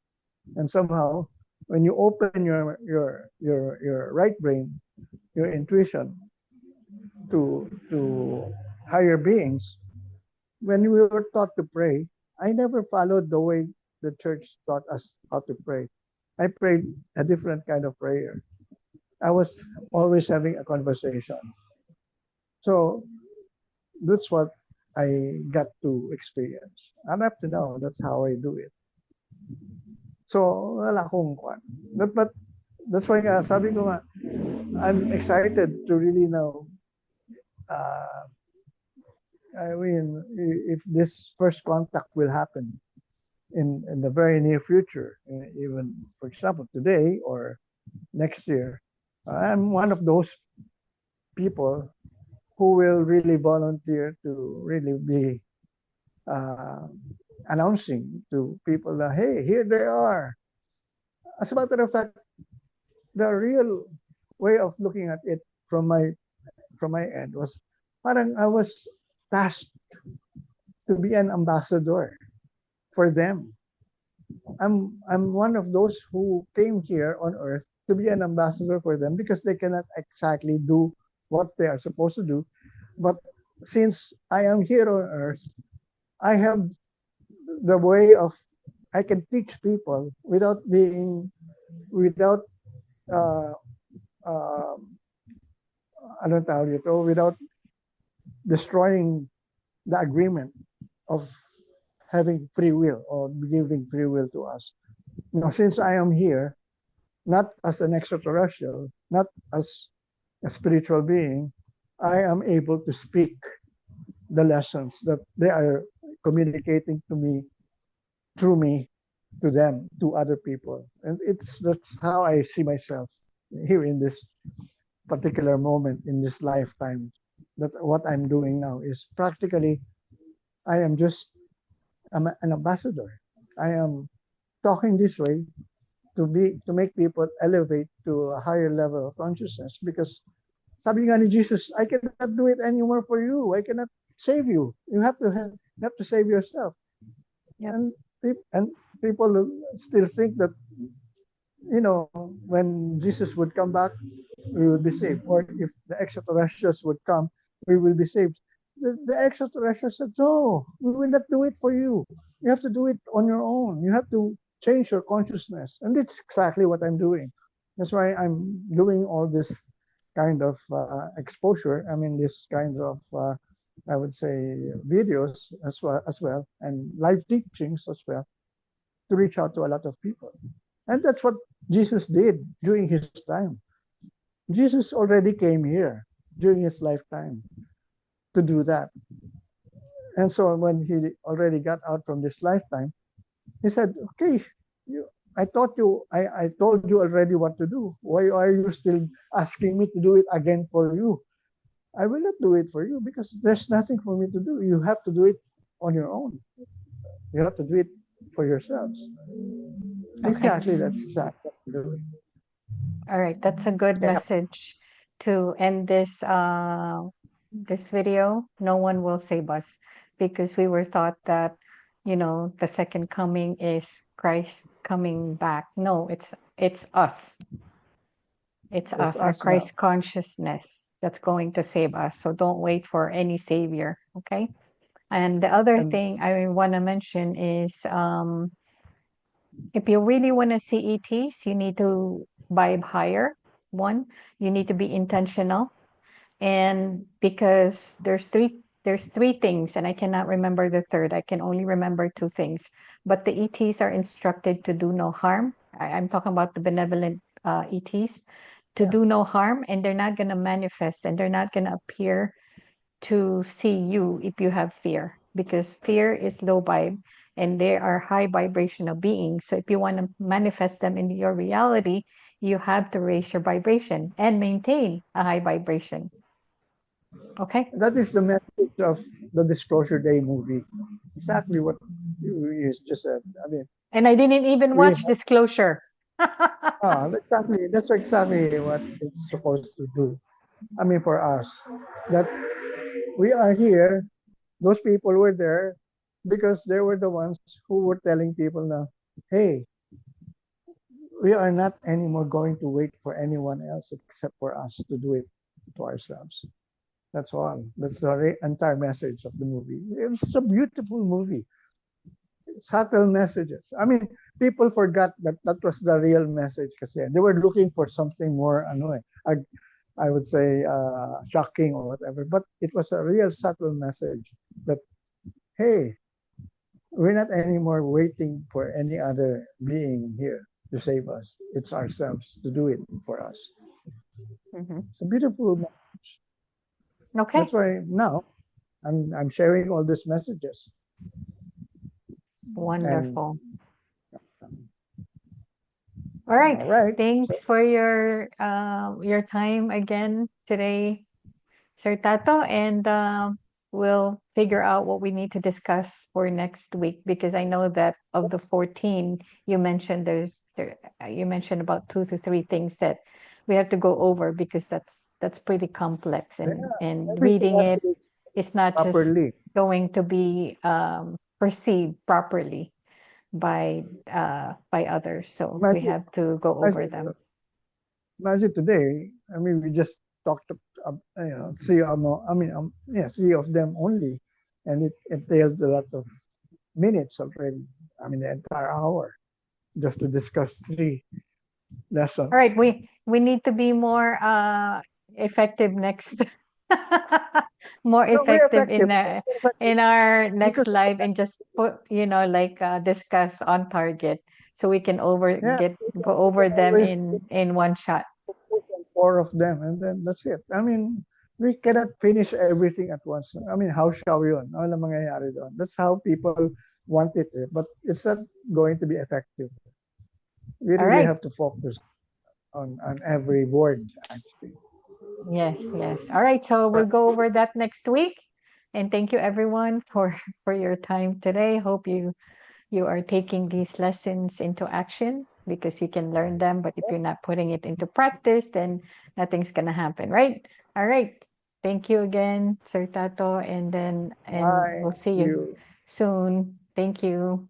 And somehow, when you open your right brain, your intuition to higher beings, when we were taught to pray, I never followed the way the church taught us how to pray. I prayed a different kind of prayer. I was always having a conversation. So that's what I got to experience. And up to now, that's how I do it. So, wala akong kwan. But that's why nga, sabi ko nga, I'm excited to really know, uh, I mean, if this first contact will happen in the very near future, even, for example, today or next year, I'm one of those people who will really volunteer to really be uh, announcing to people that, hey, here they are. As a matter of fact, the real way of looking at it from my end was, parang I was tasked to be an ambassador for them. I'm one of those who came here on earth to be an ambassador for them, because they cannot exactly do what they are supposed to do. But since I am here on earth, I have the way of, I can teach people without uh, uh, anong tawag ito, without destroying the agreement of having free will or giving free will to us. Now, since I am here, not as an extraterrestrial, not as a spiritual being, I am able to speak the lessons that they are communicating to me, through me, to them, to other people. And that's how I see myself here in this particular moment in this lifetime. That what I'm doing now is practically, I am just, I'm an ambassador. I am talking this way to make people elevate to a higher level of consciousness, because sabi nga ni Jesus, I cannot do it anymore for you. I cannot save you. You have to save yourself. Yep. And and people still think that, when Jesus would come back, we would be saved. Or if the extraterrestrials would come, we will be saved. The extraterrestrials said, no, we will not do it for you. You have to do it on your own. You have to change your consciousness. And that's exactly what I'm doing. That's why I'm doing all this kind of exposure. I mean, this kind of, I would say, videos as well, and live teachings as well, to reach out to a lot of people. And that's what Jesus did during his time. Jesus already came here during his lifetime to do that. And so when he already got out from this lifetime, he said, okay, I told you already what to do. Why are you still asking me to do it again for you? I will not do it for you, because there's nothing for me to do. You have to do it on your own. You have to do it for yourselves. Okay. Exactly, that's exactly what I'm doing. All right. That's a good Yeah. message to end this video. No one will save us, because we were taught that the second coming is Christ coming back. No, it's us. It's It's us, our us now. Christ consciousness that's going to save us. So don't wait for any savior. Okay. And the other And thing I want to mention is if you really want to see ETs, you need to vibe higher. One, you need to be intentional. And because there's three things, and I cannot remember the third. I can only remember two things. But the ETs are instructed to do no harm. I'm talking about the benevolent ETs to yeah, do no harm, and they're not going to manifest and they're not going to appear to see you if you have fear, because fear is low vibe and they are high vibrational beings. So if you want to manifest them in your reality, you have to raise your vibration and maintain a high vibration. Okay. that is the message of the Disclosure Day movie. Exactly what you just said. I mean, And I didn't even we watch have, Disclosure. that's exactly what it's supposed to do. I mean, for us, that we are here, those people were there because they were the ones who were telling people now, hey, we are not anymore going to wait for anyone else except for us to do it to ourselves. That's all. That's the entire message of the movie. It's a beautiful movie. Subtle messages. I mean, people forgot that that was the real message kasi they were looking for something more ano I would say shocking or whatever, but it was a real subtle message that hey, we're not anymore waiting for any other being here to save us. It's ourselves to do it for us. Mhm. It's a beautiful. That's Okay. why now I'm sharing all these messages. And Wonderful. All right. all right, so Thanks for your time again today, Sir Tato, and we'll figure out what we need to discuss for next week, because I know that of the 14 you mentioned, you mentioned about two to three things that we have to go over, because that's pretty complex, yeah, and everything reading has to it be is not just properly. going to be perceived properly by others. So we Imagine, have to go over imagine, them. imagine today. I mean, we just talked to three I mean, yeah, three of them only, and it entailed a lot of minutes already. I mean, the entire hour just to discuss three All lessons. right, we need to be more effective next, more No, we're effective effective. We're effective in our next because live, and just put, like, discuss on target, so we can yeah, go we over can them always in one shot. focus on four of them, and then that's it. I mean, we cannot finish everything at once. I mean, how shall we yun? Ano lang mangyayari doon? That's how people want it, but it's not going to be effective. We All really right. have to focus on every word, actually. Yes, yes. All right, so we'll go over that next week. And thank you everyone for for your time today. Hope you are taking these lessons into action, because you can learn them, but if you're not putting it into practice, then nothing's gonna happen, right? All right. Thank you again, Sir Tato, and Bye. we'll see See you you. soon. Thank you.